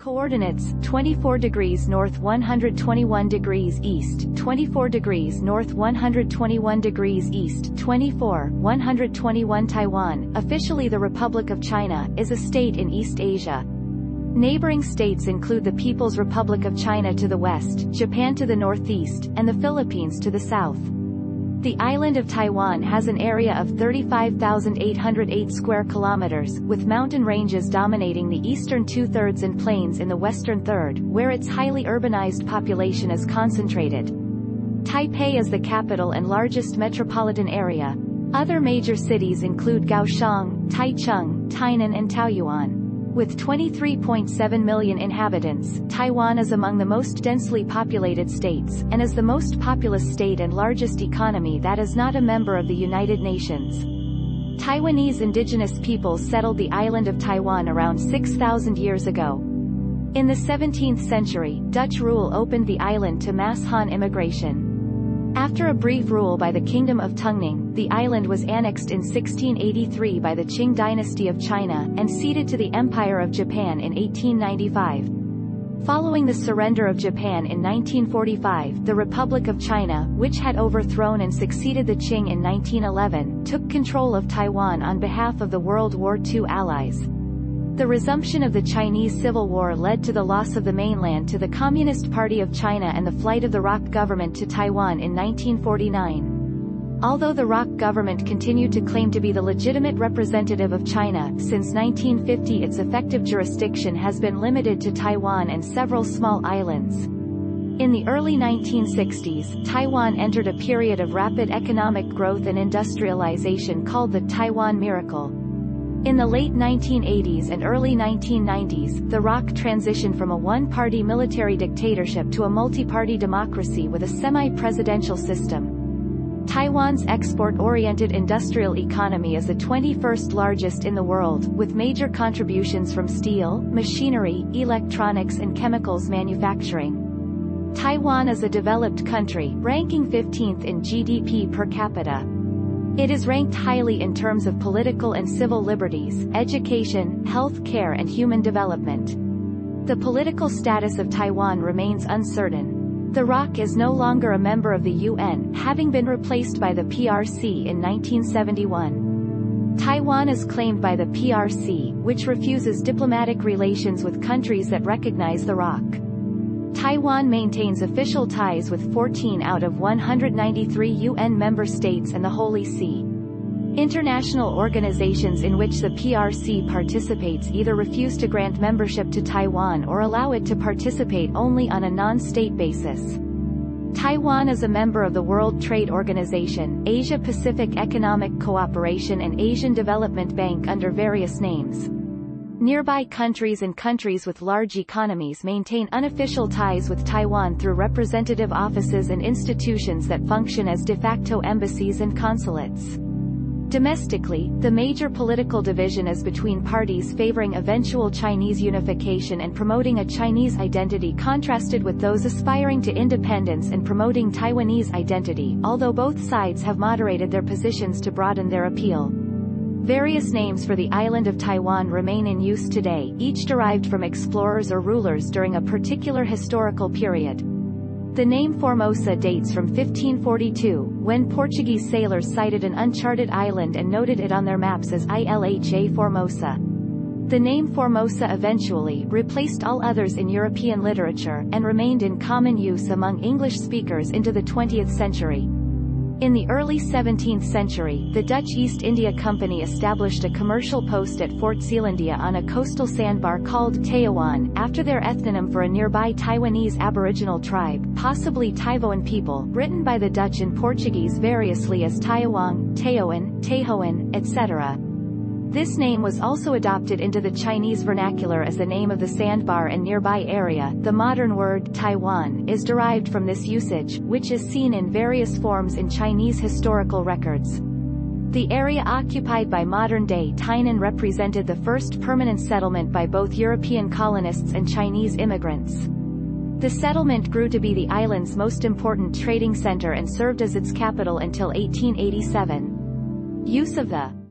Coordinates: 24 degrees north 121 degrees east, 24 degrees north 121 degrees east, 24, 121 Taiwan, officially the Republic of China, is a state in East Asia. Neighboring states include the People's Republic of China to the west, Japan to the northeast, and the Philippines to the south. The island of Taiwan has an area of 35,808 square kilometers, with mountain ranges dominating the eastern two-thirds and plains in the western third, where its highly urbanized population is concentrated. Taipei is the capital and largest metropolitan area. Other major cities include Kaohsiung, Taichung, Tainan and Taoyuan. With 23.7 million inhabitants, Taiwan is among the most densely populated states, and is the most populous state and largest economy that is not a member of the United Nations. Taiwanese indigenous peoples settled the island of Taiwan around 6,000 years ago. In the 17th century, Dutch rule opened the island to mass Han immigration. After a brief rule by the Kingdom of Tungning, the island was annexed in 1683 by the Qing dynasty of China, and ceded to the Empire of Japan in 1895. Following the surrender of Japan in 1945, the Republic of China, which had overthrown and succeeded the Qing in 1911, took control of Taiwan on behalf of the World War II allies. The resumption of the Chinese Civil War led to the loss of the mainland to the Communist Party of China and the flight of the ROC government to Taiwan in 1949. Although the ROC government continued to claim to be the legitimate representative of China, since 1950 its effective jurisdiction has been limited to Taiwan and several small islands. In the early 1960s, Taiwan entered a period of rapid economic growth and industrialization called the Taiwan Miracle. In the late 1980s and early 1990s, the ROC transitioned from a one-party military dictatorship to a multi-party democracy with a semi-presidential system. Taiwan's export-oriented industrial economy is the 21st largest in the world, with major contributions from steel, machinery, electronics and chemicals manufacturing. Taiwan is a developed country, ranking 15th in GDP per capita. It is ranked highly in terms of political and civil liberties, education, health care and human development. The political status of Taiwan remains uncertain. The ROC is no longer a member of the UN, having been replaced by the PRC in 1971. Taiwan is claimed by the PRC, which refuses diplomatic relations with countries that recognize the ROC. Taiwan maintains official ties with 14 out of 193 UN member states and the Holy See. International organizations in which the PRC participates either refuse to grant membership to Taiwan or allow it to participate only on a non-state basis. Taiwan is a member of the World Trade Organization, Asia-Pacific Economic Cooperation and Asian Development Bank under various names. Nearby countries and countries with large economies maintain unofficial ties with Taiwan through representative offices and institutions that function as de facto embassies and consulates. Domestically, the major political division is between parties favoring eventual Chinese unification and promoting a Chinese identity contrasted with those aspiring to independence and promoting Taiwanese identity, although both sides have moderated their positions to broaden their appeal. Various names for the island of Taiwan remain in use today, each derived from explorers or rulers during a particular historical period. The name Formosa dates from 1542, when Portuguese sailors sighted an uncharted island and noted it on their maps as Ilha Formosa. The name Formosa eventually replaced all others in European literature, and remained in common use among English speakers into the 20th century. In the early 17th century, the Dutch East India Company established a commercial post at Fort Zeelandia on a coastal sandbar called Taiwan, after their ethnonym for a nearby Taiwanese aboriginal tribe, possibly Taiwan people, written by the Dutch and Portuguese variously as Taoyuan, Taoyuan, Tahoan, etc. This name was also adopted into the Chinese vernacular as the name of the sandbar and nearby area. The modern word Taiwan is derived from this usage, which is seen in various forms in Chinese historical records. The area occupied by modern-day Tainan represented the first permanent settlement by both European colonists and Chinese immigrants. The settlement grew to be the island's most important trading center and served as its capital until 1887. Use of the